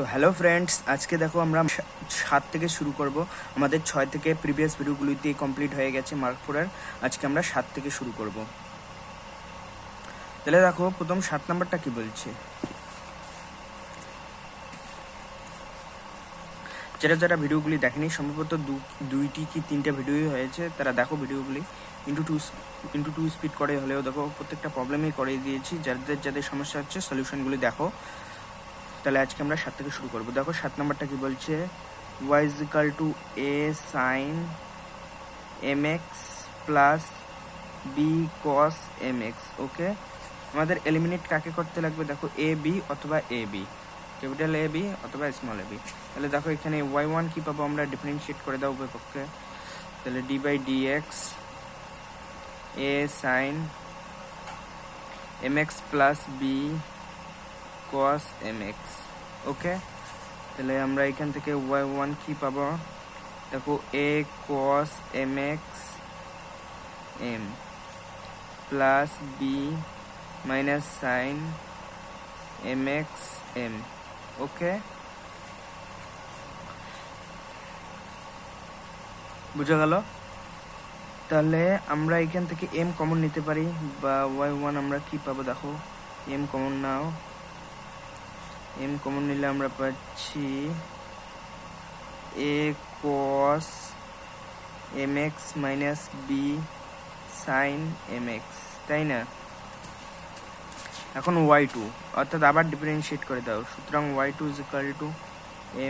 তো hello friends, আজকে দেখো আমরা 7 থেকে শুরু করব। আমাদের 6 থেকে প্রিভিয়াস ভিডিওগুলিতে কমপ্লিট হয়ে গেছে মার্ক 4-এর। আজকে আমরা 7 থেকে শুরু করব। তাহলে দেখো প্রথম 7 নাম্বারটা কি বলছে। যারা ভিডিওগুলি দেখেনি, সম্ভবত দুইটি কি তিনটে ভিডিওই হয়েছে, তারা দেখো ভিডিওগুলি। ইন্টু টু স্পিড করে হলেও দেখো প্রত্যেকটা প্রবলেমই করে দিয়েছি। যাদের সমস্যা হচ্ছে সলিউশনগুলি দেখো। তাহলে আজকে আমরা 7 থেকে শুরু করব। দেখো 7 নাম্বারটা কি বলছে, y is equal to a sin mx plus b cos mx। ওকে, আমাদের এলিমিনেট কাকে করতে লাগবে? দেখো এ বি অথবা A B, capital A B অথবা স্মল এ বি। তাহলে দেখো এখানে y1 কি পাবো আমরা, ডিফারেন্সিয়েট করে দাও উভয় পক্ষে। তাহলে d by d x a sine mx plus b cos mx। Okay, তাহলে আমরা এখান থেকে y1 কি পাবো? দেখো a cos mx m plus b minus sine mx m। ওকে, বুঝা গেল? তাহলে আমরা এখান থেকে m কমন নিতে পারি, বা y1 আমরা কি পাবো? দেখো m কমন নাও, m কমন নিলে আমরা পাচ্ছি a cos mx minus b sin mx, তাই না? এখন y2, অর্থাৎ আবার ডিফারেন্সিয়েট করে দাও। সুতরাং y2 is equal to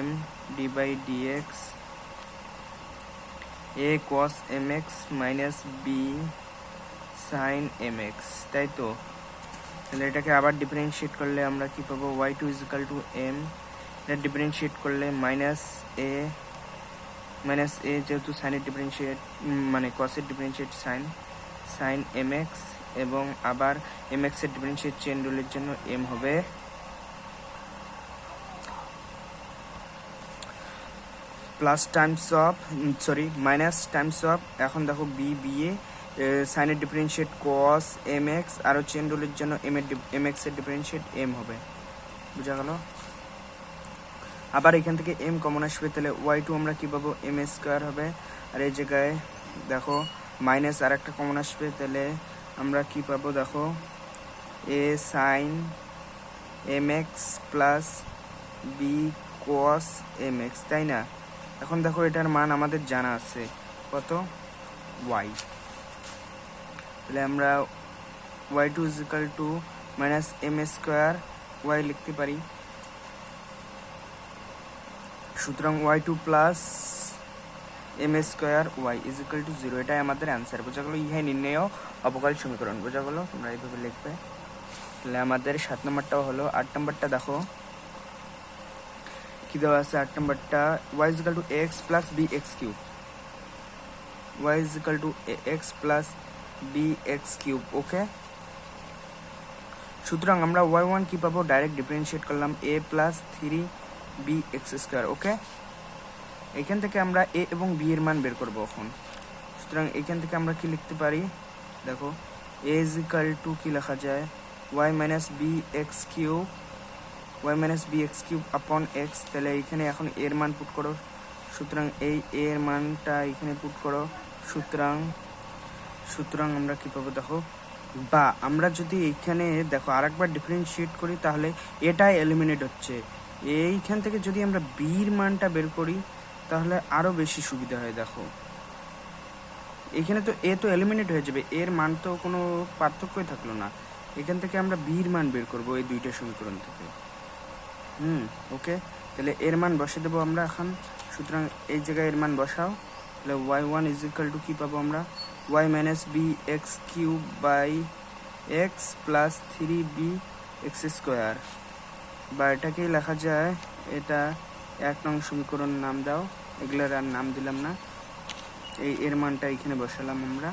m d by dx a cos mx minus b sin mx, তাই তো? তাহলে এটাকে আবার ডিফারেন্সিয়েট করলে আমরা কি পাবো? y2 is equal to m, এটা ডিফারেন্সিয়েট করলে মাইনাস এ যেহেতু সাইনের ডিফারেন্সিয়েট মানে কসের ডিফারেন্সিয়েট সাইন mx, এবং আবার mx এর ডিফারেন্সিয়েট চেন রুলের জন্য m হবে plus Times of minus times of, এখন দেখো বি এ সাইনের ডিফারেন্সিয়েট cos mx, আরও চেন রুলের জন্য mx এর ডিফারেন্সিয়েট m হবে। বুঝা গেল? আবার এখান থেকে m কমন আসবে, তাহলে y2 আমরা কি পাবো? m স্কোয়ার হবে। আর এই জায়গায় দেখো মাইনাস আর একটা কমন আসবে, তাহলে আমরা কি পাবো? দেখো a sine mx plus b cos mx, তাই না? এখন দেখো এটার মান আমাদের জানা আছে কত, y। তাহলে আমরা y2 is equal two minus m square y লিখতে পারি। সুতরাং y2 plus m square y is equal two 0, এটাই আমাদের অ্যান্সার। বোঝা গেলো? ইহাই নির্ণেয় অবকল সমীকরণ। বোঝা গেলো? তোমরা এইভাবে লিখবে। তাহলে আমাদের 7 নম্বরটাও হলো। 8 নম্বরটা দেখো কি দেওয়া আছে। 8 নম্বরটা y is equal to x plus b x cube, y is equal to x plus b x cube. Okay, সুতরাং আমরা y1 কি পাবো? ডাইরেক্ট ডিফারেন্সিয়েট করলাম a plus 3b x square. Okay, এখান থেকে আমরা a এবং b এর মান বের করবো এখন। সুতরাং এখান থেকে আমরা কি লিখতে পারি? দেখো a ইজ ইকুয়াল টু কি লেখা যায়? y minus b x cube upon x। তাহলে এখানে এখন এর মান পুট করো। সুতরাং এই এর মানটা এখানে পুট করো। সুতরাং আমরা কি পাবো? দেখো, বা আমরা যদি এইখানে দেখো আরেকবার ডিফারেন্সিয়েট করি, তাহলে এটাই এলিমিনেট হচ্ছে। এইখান থেকে যদি আমরা বির মানটা বের করি, তাহলে আরও বেশি সুবিধা হয়। দেখো এখানে তো এ তো এলিমিনেট হয়ে যাবে, এর মান তো কোনো পার্থক্যই থাকলো না। এখান থেকে আমরা বির মান বের করবো এই দুইটা সমীকরণ থেকে। ওকে, তাহলে এর মান বসে দেবো আমরা এখন। সুতরাং এই জায়গায় এর মান বসাও। তাহলে y1 ইজ ইকুয়াল টু কী পাবো আমরা? y minus b x cube by x plus 3b x square, বা এটাকেই লেখা যায়, এটা 1 নং সমীকরণ নাম দাও, এগুলোর আর নাম দিলাম না। এর মানটা এখানে বসালাম আমরা।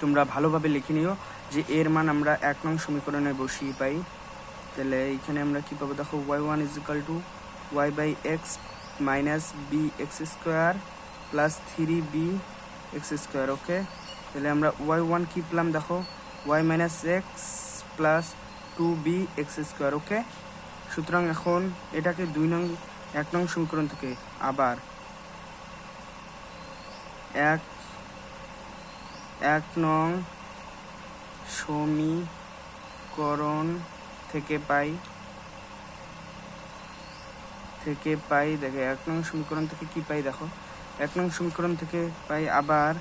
তোমরা ভালোভাবে লিখে নিও যে এর মান আমরা 1 নং সমীকরণে বসিয়ে পাই। তাহলে এখানে আমরা কি পাবো? দেখো y1 is equal to y by x minus b x square plus 3b x square. Okay, তাহলে আমরা y1 কি পেলাম? দেখো y minus x plus 2b x square. Okay, সুতরাং এখন এটাকে 1 নং সমীকরণ থেকে আবার 1 নং সমীকরণ থেকে পাই দেখো 1 নং সমীকরণ থেকে কি পাই, দেখো 1 নং সমীকরণ থেকে পাই আবার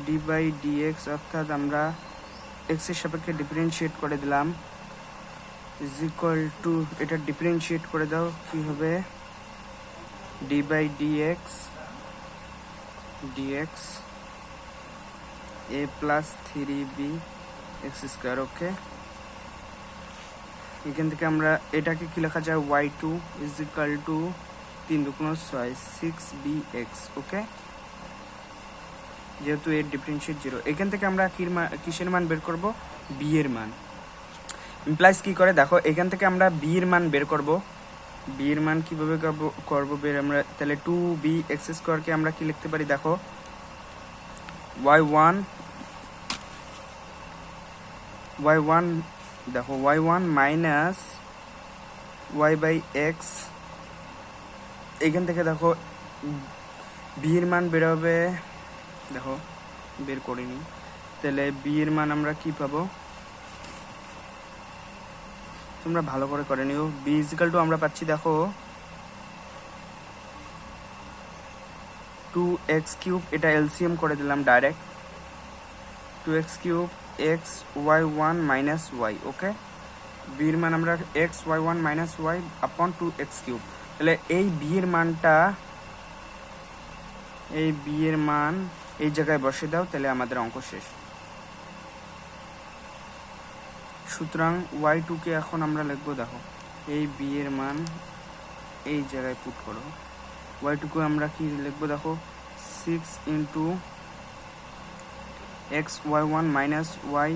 d/dx, অর্থাৎ আমরা x এর সাপেক্ষে ডিফারেন্সিয়েট করে দিলাম, ইজ ইকুয়াল টু, এটা ডিফারেন্সিয়েট করে দাও, কি হবে d/dx a plus 3b x square. Okay, এখান থেকে আমরা এটাকে কি লেখা যায়, y2 ইজ ইকুয়াল টু 3 দুগুণ 6 6bx। ওকে, যেহেতু এর ডিফারেন্সিয়েট 0, এখান থেকে আমরা কিসের মান বের করব, b এর মান। ইমপ্লাইজ কি করে দেখো, এখান থেকে আমরা b এর মান বের করব। b এর মান কিভাবে করব বের আমরা, তাহলে 2bx স্কোয়ারকে আমরা কি লিখতে পারি, দেখো y1 দেখো y1 মাইনাস y/x, এখান থেকে দেখো b এর মান বের হবে, দেখো বের করিনি, তাহলে b এর মান আমরা কি পাবো, তোমরা ভালো করে নিও। b ইকুয়াল টু আমরা পাচ্ছি দেখো 2x³ এটা এলসিএম করে দিলাম direct, 2x³ x y1 minus y। ওকে, b এর মান আমরা x y1 মাইনাস y আপন 2x³, তাহলে এই b এর মানটা, এই b এর মান এই জায়গায় বসে দাও, তাহলে আমাদের অঙ্ক শেষ। সুতরাং y2 কে এখন আমরা লিখবো, দেখো এই b এর মান এই জায়গায় পুট করো, y2 কে আমরা কি লিখবো, দেখো 6 into x y1 minus y,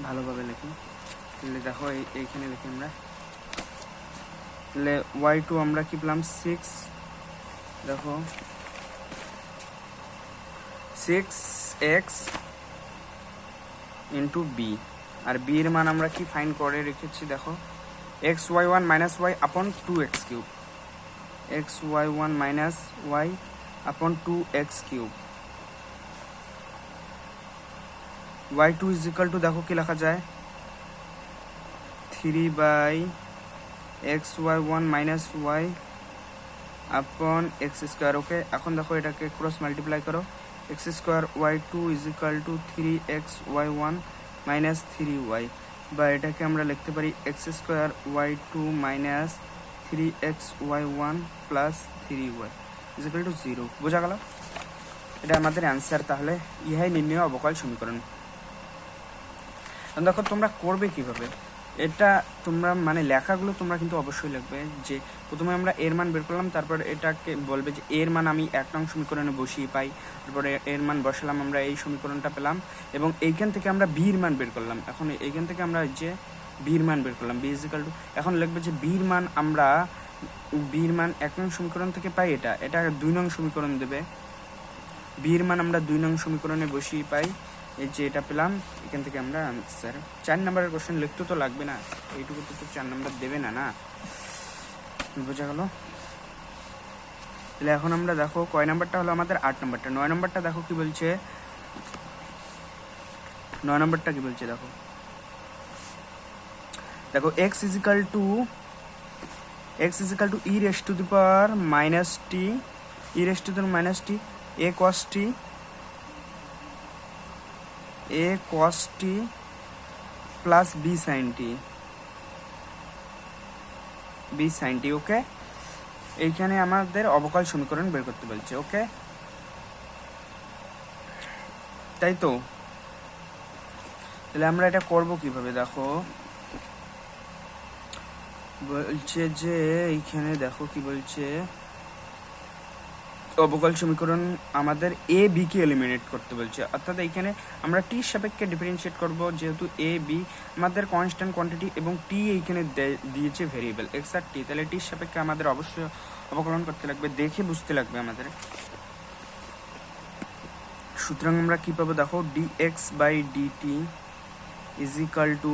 ভালোভাবে লিখি, তাহলে দেখো এইখানে লিখি আমরা, তাহলে y2 আমরা কি পেলাম 6, দেখো 6x ইন্টু b, আর b এর মান আমরা কি ফাইন্ড করে রেখেছি, দেখো x y1 মাইনাস y আপন 2x³, x y1 minus y আপন 2x³, y2 is equal to দেখো কি লেখা যায় 3/x y1 মাইনাস y আপন x স্কোয়ার। ওকে, এখন দেখো এটাকে ক্রস মাল্টিপ্লাই করো, x square y2 is equal two 3x y1 minus 3y, বা এটাকে আমরা লিখতে পারি x square y2 minus 3x y1 plus 3y is equal two 0। বোঝা গেল, এটা আমাদের অ্যান্সার। তাহলে ইহাই নির্ণয় অবকল সমীকরণ। দেখো তোমরা করবে কিভাবে এটা, তোমরা মানে লেখাগুলো তোমরা কিন্তু অবশ্যই লিখবে, যে প্রথমে আমরা এর মান বের করলাম, তারপর এটাকে বলবে যে এর মান আমি 1 নং সমীকরণে বসিয়ে পাই, তারপরে এর মান বসালাম, আমরা এই সমীকরণটা পেলাম, এবং এইখান থেকে আমরা b এর মান বের করলাম। এখন এইখান থেকে আমরা যে b এর মান বের করলাম, b ইজ ইকুয়াল টু, এখন লিখবে যে b এর মান আমরা 1 নং সমীকরণ থেকে পাই, এটা 2 নং সমীকরণ দেবে, b এর মান আমরা 2 নং সমীকরণে বসিয়ে পাই, এই যে এটা পেলাম, এখান থেকে আমরা আনসার। 4 নম্বরের কোশ্চেন লিখতে তো লাগবে না, এইটুকু তো 4 নম্বর দেবে না, বোঝা গেল। তাহলে এখন আমরা দেখো কয় নাম্বারটা হলো আমাদের 8 নম্বরটা। 9 নম্বরটা দেখো কি বলছে, 9 নম্বরটা কি বলছে দেখো, x is equal two e raised to the power minus t, e raised to the minus t, a cos t plus b sin t। ওকে, এইখানে আমাদের অবকল সমীকরণ বের করতে বলছে। ওকে, তাই তো, তাহলে আমরা এটা করব কিভাবে, দেখো বলছে যে এইখানে দেখো কি বলছে, অবকল সমীকরণ আমাদের এ বি কে এলিমিনেট করতে বলছে, অর্থাৎ এইখানে আমরা টি সাপেক্ষে ডিফারেন্সিয়েট করব, যেহেতু এ বি আমাদের কনস্ট্যান্ট কোয়ান্টিটি এবং টি এইখানে দিয়েছে ভেরিয়েবল এক্স আর টি, তাহলে টির সাপেক্ষে আমাদের অবশ্যই অবকলন করতে লাগবে, দেখে বুঝতে লাগবে আমাদের। সুতরাং আমরা কি পাবো, দেখো dx/dt is equal two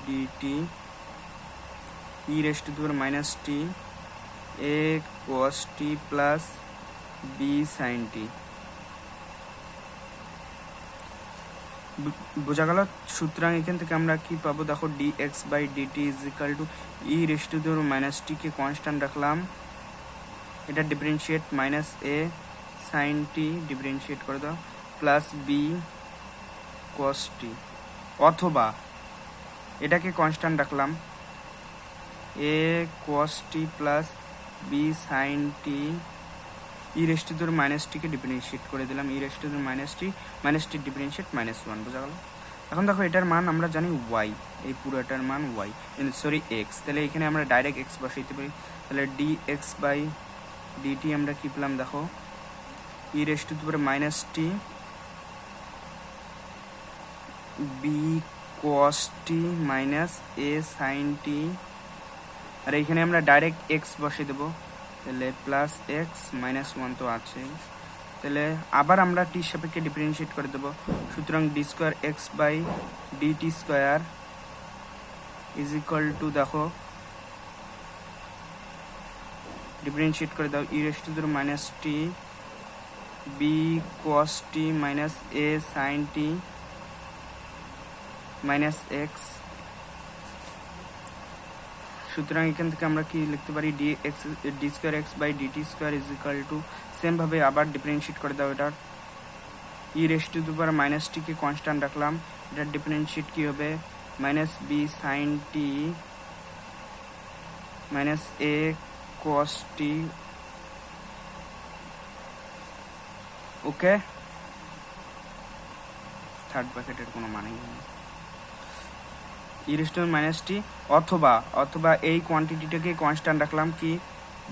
dt e raised to the power minus t a cos t plus b sin t বোঝা গেল। সুতরাং এখান থেকে আমরা কি পাবো দেখো dx by dt is equal to e raise to the power minus t কে কনস্ট্যান্ট রাখলাম, এটা differentiate minus a sin t differentiate করে দাও প্লাস b cos t, অথবা এটাকে কনস্ট্যান্ট রাখলাম a cos t plus b sin t e raise to the power minus t K differentiate করে দিলাম, e raise to the power minus t differentiate minus 1। বোঝা গেল। এখন দেখো এটার মান আমরা জানি y, এই পুরোটার মান y সরি x, তাহলে এখানে আমরা ডাইরেক্ট x বসাইতে পারি। তাহলে dx বাই dt আমরা কি পেলাম দেখো e raise to the power minus T b cos t minus a sin t, আর এইখানে আমরা ডাইরেক্ট x বসিয়ে দেবো, তাহলে প্লাস এক্স মাইনাস 1 তো আছে, তাহলে আবার আমরা টি সাপেক্ষে ডিফারেন্সিয়েট করে দেবো। সুতরাং d square x by DT square is equal to দেখো ডিফারেন্সিয়েট করে দাও e raise to the power minus t b cos t minus a sine t minus x. সুতরাং এখান থেকে আমরা কি লিখতে পারি d square x by DT square is equal to same ভাবে আবার ডিফারেন্সিয়েট করে দাও, এটা e raise to the power minus t কে কনস্ট্যান্ট রাখলাম, এটা ডিফারেন্সিয়েট কি হবে minus b sine t minus a cos t. Okay, third ব্র্যাকেটের কোনো মানেই নেই। E raise to the minus t অথবা এই কোয়ান্টিটিটাকে কনস্ট্যান্ট রাখলাম কি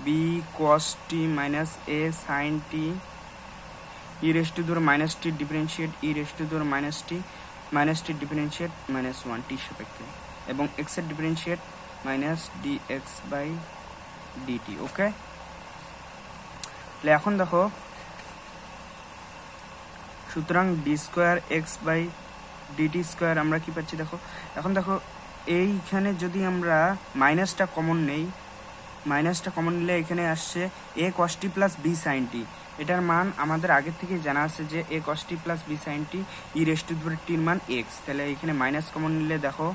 b cos t minus a sine t e raise to the power minus t differentiate e raise to the power minus t differentiate minus 1 t সাপেক্ষে, এবং x এর differentiate minus d x by dt. Okay, তাহলে এখন দেখো সুতরাং d square x by DT square আমরা কি পাচ্ছি দেখো। এখন দেখো এইখানে যদি আমরা মাইনাসটা কমন নেই, মাইনাসটা কমন নিলে এখানে আসছে a cos t plus b sine t, এটার মান আমাদের আগের থেকে জানা আছে যে a cos t plus b sine t e raise to the power টির মান এক্স, তাহলে এখানে মাইনাস কমন নিলে দেখো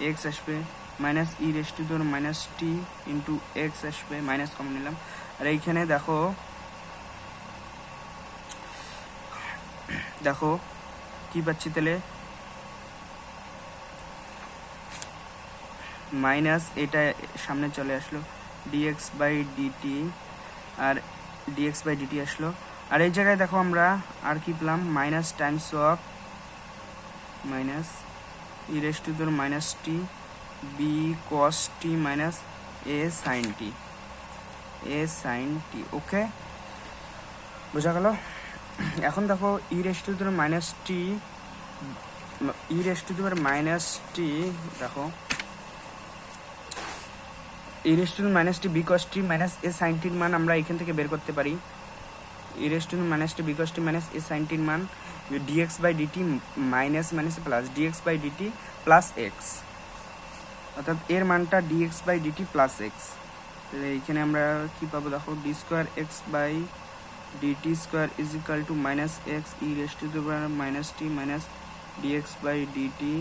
এক্স আসবে minus e raise to the power minus T into x আসবে, মাইনাস কমন নিলাম, আর এইখানে দেখো কি পাচ্ছি তাহলে মাইনাস এটা সামনে চলে আসলো ডিএক্স বাই ডিটি, আর ডিএক্স বাই ডিটি আসলো, আর এই জায়গায় দেখো আমরা আর কি পেলাম minus times of minus e raise to the power minus t b cos t minus a sine t. Okay, বোঝা গেল। এখন দেখো e raise to the power minus t দেখো e raise to the minus t b cos t minus a sine টির মান আমরা এখান থেকে বের করতে পারি, e raise to the minus t b cos t minus a sine টির মান dx by dt minus plus dx by DT plus x, অর্থাৎ এর মানটা dx by DT plus x. এইখানে আমরা কি পাবো দেখো d square x by DT square is equal to minus x e raise to the power minus t minus dx by dt,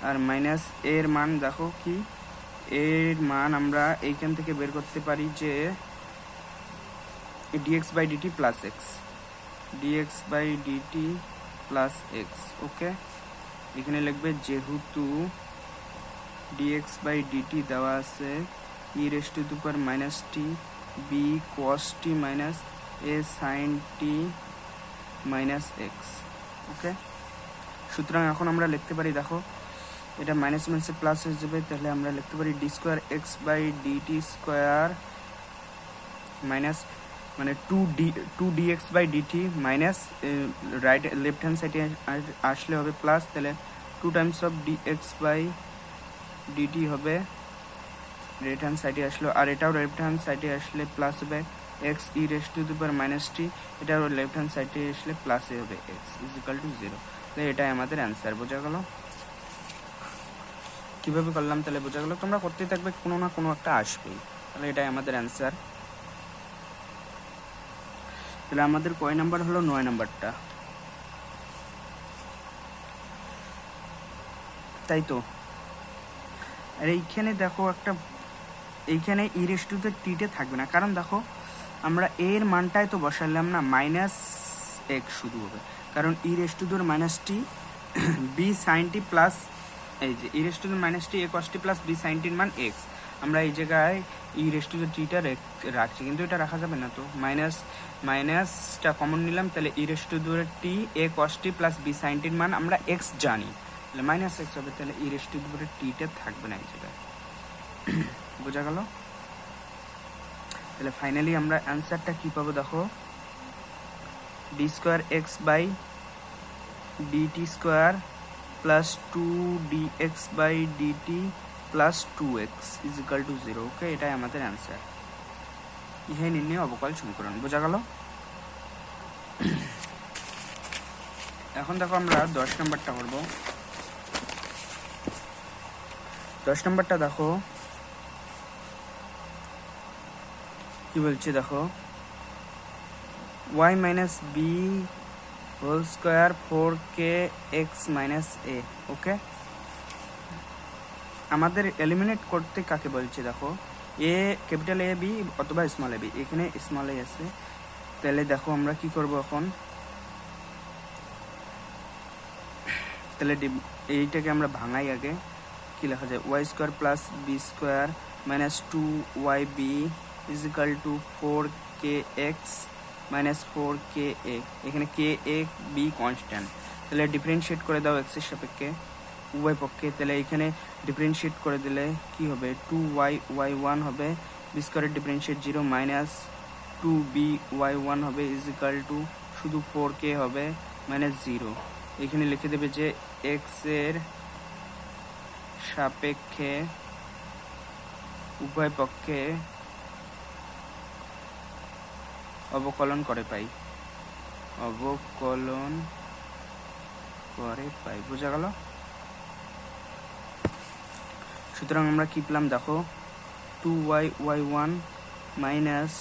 আর minus এর মান দেখো কি এর মান আমরা এইখান থেকে বের করতে পারি যে dx by DT plus x, dx by DT plus x. Okay, এখানে লিখবে যেহেতু ডিএক্স বাই ডিটি দেওয়া আছে e raise to the power minus t b cos t minus a sine t minus x. Okay, সুতরাং এখন আমরা লিখতে পারি দেখো এটা মাইনাস মাইনাসে প্লাস হয়ে যাবে, তাহলে আমরা লিখতে পারি d square x by DT square minus মানে two dx by dt minus right left hand সাইডে আসলে হবে প্লাস, তাহলে 2 times of dx by dt হবে রাইট হ্যান্ড সাইডে আসলো, আর এটাও লেফট হ্যান্ড সাইডে আসলে প্লাস হবে x e raise to the power minus t, এটাও লেফট হ্যান্ড সাইডে আসলে প্লাসে হবে এক্স ইজ ইকাল টু 0। তো এটাই আমাদের অ্যান্সার। বোঝা গেল। কীভাবে করলাম তাহলে বোঝা গেল। তোমরা করতেই থাকবে, কোনো না কোনো একটা আসবেই। তাহলে এটাই আমাদের অ্যান্সার। তাহলে আমাদের কয় নাম্বার হলো? 9 নাম্বারটা, তাই তো। আর এইখানে দেখো একটা, এইখানে ই রেস টু দ্য টিতে থাকবে না, কারণ দেখো আমরা এর মানটাই তো বসালাম না, মাইনাস এক্স শুধু হবে, কারণ e raise to the minus t b sine t plus, এই যে e raise to the minus t a cos t plus b sine টির মান এক্স, আমরা এই জায়গায় ই রেস টু দ্য টিটা রাখছি, কিন্তু এটা রাখা যাবে না। তো মাইনাসটা কমন নিলাম, তাহলে e raise to the t a cos t plus b sine টির মান আমরা এক্স জানি, তাহলে মাইনাস এক্স হবে, তাহলে ই রেস টু দ্য টিটা থাকবে না এই জায়গায়। বোঝা গেল? তাহলে ফাইনালি আমরা অ্যান্সারটা কি পাবো দেখো, d square x by DT square plus 2dx by DT plus 2x is equal to 0। Okay, এটাই আমাদের অ্যান্সার। ইহাই নির্ণয় অবকল সমীকরণ। বোঝা গেল? এখন দেখো আমরা 10 নম্বরটা করব। 10 নম্বরটা দেখো কি বলছে, দেখো y minus b whole square 4k x minus a. Okay, আমাদের এলিমিনেট করতে কাকে বলছে দেখো, এ ক্যাপিটাল এ বি অথবা স্মল এ বি, এখানে স্মল এ আছে। তাহলে দেখো আমরা কি করব এখন, তাহলে এইটাকে আমরা ভাঙাই আগে। কি লেখা যায়, y square plus b square minus 2yb is equal to 4kx minus 4ka। এখানে কে এ বি কনস্ট্যান্ট, তাহলে ডিফারেন্সিয়েট করে দাও এক্সের সাপেক্ষে উভয় পক্ষে। তাহলে এখানে ডিফারেন্সিয়েট করে দিলে কি হবে, 2y1 হবে, বি স্কোয়ারের ডিফারেন্সিয়েট 0 মাইনাস 2by1 হবে ইজ ইকাল টু শুধু 4k হবে মাইনাস 0। এখানে লিখে দেবে যে এক্স এর সাপেক্ষে উভয় পক্ষে অবকলন করে পাই, অবকলন করে পাই। বোঝা গেল? সুতরাং আমরা কি পেলাম দেখো, 2y1 minus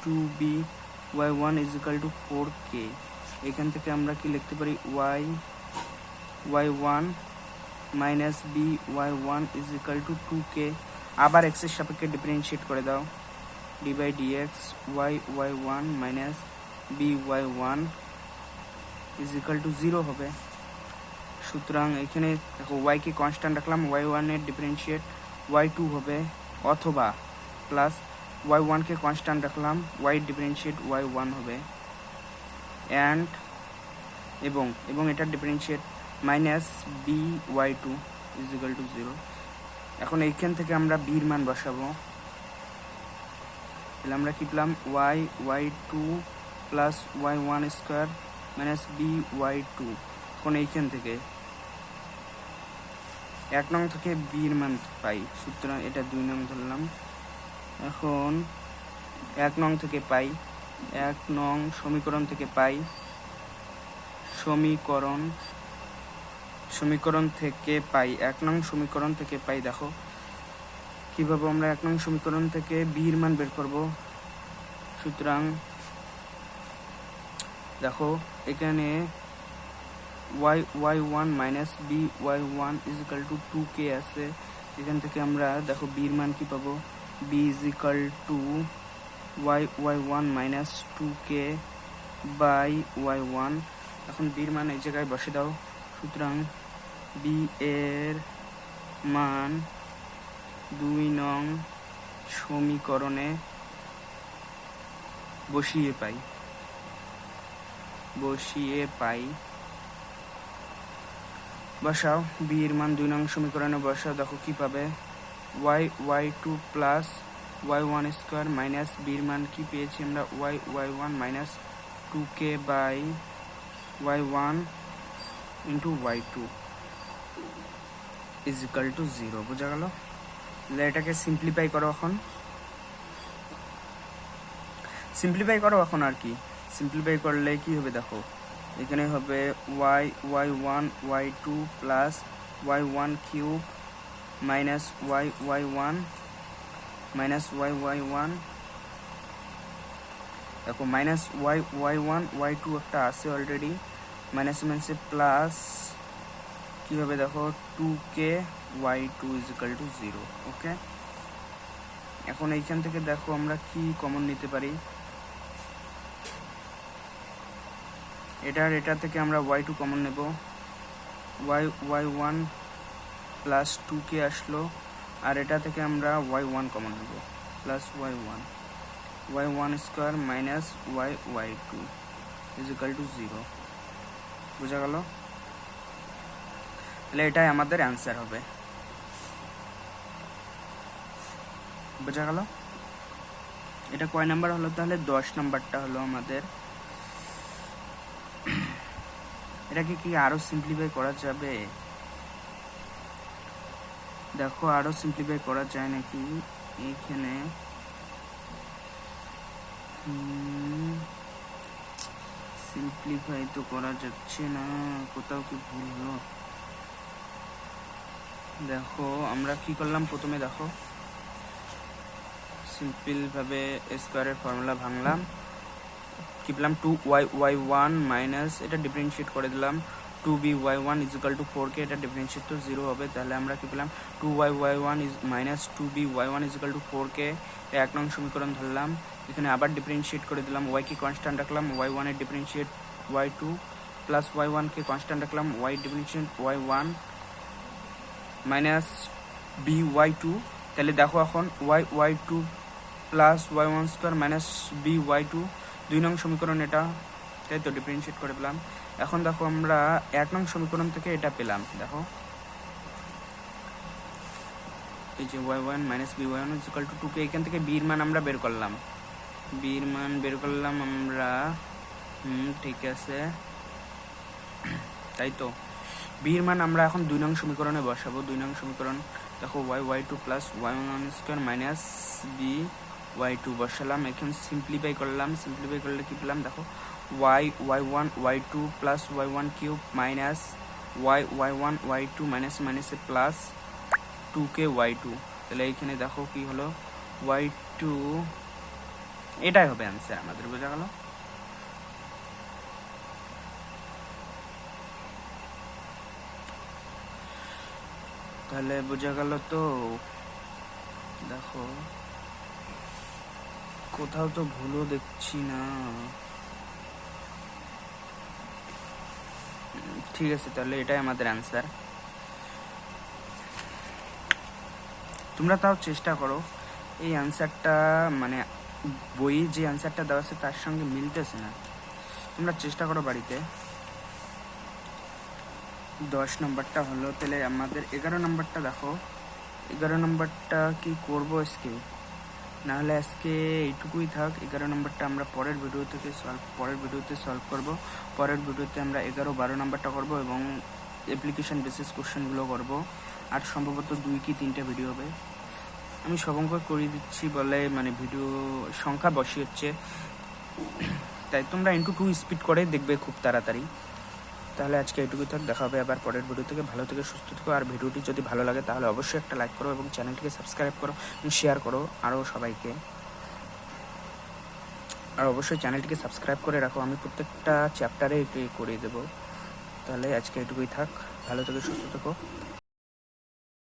2by1 is equal two 4k। এখান থেকে আমরা কি লিখতে পারি, y1 minus by1 is equal two 2k। আবার এক্স এর সাপেক্ষে ডিফারেন্সিয়েট করে দাও, d by d x y1 minus by1 is equal to 0 হবে। সুতরাং এখানে দেখো y কে কনস্ট্যান্ট রাখলাম, y1 এর ডিফারেন্সিয়েট y2 হবে, অথবা প্লাস y1 কে কনস্ট্যান্ট রাখলাম, y ডিফারেন্সিয়েট y1 হবে, অ্যান্ড এবং এটার differentiate minus by2 is equal to 0। এখন এইখান থেকে আমরা বির মান বসাবো। তাহলে আমরা কি পেলাম, y2 plus y1 square minus by2। এখন এইখান থেকে 1 নং থেকে বির মান পাই, সুতরাং এটা 2 নং ধরলাম। এখন 1 নং থেকে পাই, 1 নং সমীকরণ থেকে পাই, সমীকরণ থেকে পাই, 1 নং সমীকরণ থেকে পাই। দেখো কিভাবে আমরা 1 নং সমীকরণ থেকে বির মান বের করব। সুতরাং দেখো এখানে y1 minus by1 is equal two 2k আছে, এখান থেকে আমরা দেখো বির মান কি পাবো, b is equal to y1 minus 2k by y1। এখন বির মান এই জায়গায় বসে দাও। সুতরাং বি এর মান 2 নং সমীকরণে বসিয়ে পাই। বসাও, বি এর মান 2 নং সমীকরণে বসাও। দেখো কি পাবে, y2 plus y1 square minus বির মান কি পেয়েছি আমরা, y1 minus 2k by y1 into y2 is equal to 0। বোঝা গেল? এটাকে সিম্পলিফাই করো। এখন আর কি সিম্পলিফাই করলে কি হবে দেখো, এখানে হবে y1 y2 plus y1 cube minus y1 minus y1 দেখো মাইনাস y1 y2 একটা আছে অলরেডি, মাইনাস মাইনাসে প্লাস কি হবে দেখো 2k y2 ইজিক্যাল টু 0। ওকে, এখন এইখান থেকে দেখো আমরা কি কমন নিতে পারি, এটা থেকে আমরা y2 কমন নেব, y1 প্লাস 2k আসলো, আর এটা থেকে আমরা y1 কমন নেব plus y1 square minus y2 is equal to 0। বোঝা গেল? তাহলে এটাই আমাদের অ্যান্সার হবে। বোঝা গেল? এটা কয় নাম্বার হলো তাহলে? 10 নাম্বারটা হলো আমাদের। এটাকে কি আরো সিম্পলিফাই করা যাবে? দেখো আরো সিম্পলিফাই করা যায় নাকি। এইখানে সিম্পলিফাই তো করা যাচ্ছে না, কোথাও কি ভুল হলো? দেখো আমরা কি করলাম, প্রথমে দেখো সিম্পল ভাবে স্কোয়ারের ফর্মুলা ভাঙলাম, কি পেলাম 2y1 মাইনাস, এটা ডিফারেন্সিয়েট করে দিলাম 2by1 ইজিক্যাল টু 4k, এটা ডিফারেন্সিয়েট তো 0 হবে, তাহলে আমরা কি পেলাম 2y1 minus 2by1 is equal two 4k। এক নং সমীকরণ ধরলাম, এখানে আবার ডিফারেন্সিয়েট করে দিলাম, y কে কনস্ট্যান্ট রাখলাম, y1 এর ডিফারেন্সিয়েট y2 প্লাস y1 কে কনস্ট্যান্ট রাখলাম, y differentiate y1 minus by2। তাহলে দেখো এখন y2 plus y1 square minus by2, 2 নং সমীকরণ এটা, তাই তো ডিফারেন্সিয়েট করে পেলাম। এখন দেখো আমরা 1 নং সমীকরণ থেকে এটা পেলাম, দেখো এই যে y1 minus by1 equal to 2k, এখান থেকে b এর মান আমরা বের করলাম, আমরা ঠিক আছে, তাই তো b এর মান আমরা এখন 2 নং সমীকরণে বসাবো। 2 নং সমীকরণ দেখো y2 plus y1 square minus by2 বসালাম, এখন সিম্পলিফাই করলাম, সিম্পলিফাই করলে কি পেলাম দেখো y1 y2 plus y1 cube minus y1 y2 minus মাইনাসে প্লাস 2k y2। তাহলে এইখানে দেখো কি হলো y2, এটাই হবে অ্যান্সার আমাদের। বোঝা গেল? তাহলে বোঝা গেল তো? দেখো কোথাও তো ভুলও দেখছি না। ঠিক আছে, তাহলে এটাই আমাদের অ্যান্সার। তোমরা তাও চেষ্টা করো, এই অ্যান্সারটা মানে বইয়ে যে অ্যান্সারটা দেওয়া আছে তার সঙ্গে মিলতেছে না, তোমরা চেষ্টা করো বাড়িতে। 10 নম্বরটা হলো, তাহলে আমাদের 11 নম্বরটা দেখো, 11 নম্বরটা কি করবো আজকে, নাহলে আজকে এইটুকুই থাক। 11 নম্বরটা আমরা পরের ভিডিওতে সলভ করব। পরের ভিডিওতে আমরা 11, 12 নম্বরটা করব এবং অ্যাপ্লিকেশন বেসিস কোশ্চেনগুলো করব, আর সম্ভবত 2 কি 3টে ভিডিও হবে। আমি সব অঙ্ক করে দিচ্ছি বলে মানে ভিডিও সংখ্যা বেশি হচ্ছে, তাই তোমরা ইনটু 2 স্পিড করে দেখবে খুব তাড়াতাড়ি। তাহলে আজকে এইটুকুই থাক, দেখা হবে আবার পরের ভিডিও থেকে। ভালো থেকে সুস্থ থেকো, আর ভিডিওটি যদি ভালো লাগে তাহলে অবশ্যই একটা লাইক করো এবং চ্যানেলটিকে সাবস্ক্রাইব করো এবং শেয়ার করো আরও সবাইকে, আর অবশ্যই চ্যানেলটিকে সাবস্ক্রাইব করে রাখো, আমি প্রত্যেকটা চ্যাপ্টারে করে দেবো। তাহলে আজকে এইটুকুই থাক, ভালো থেকে সুস্থ থেকো।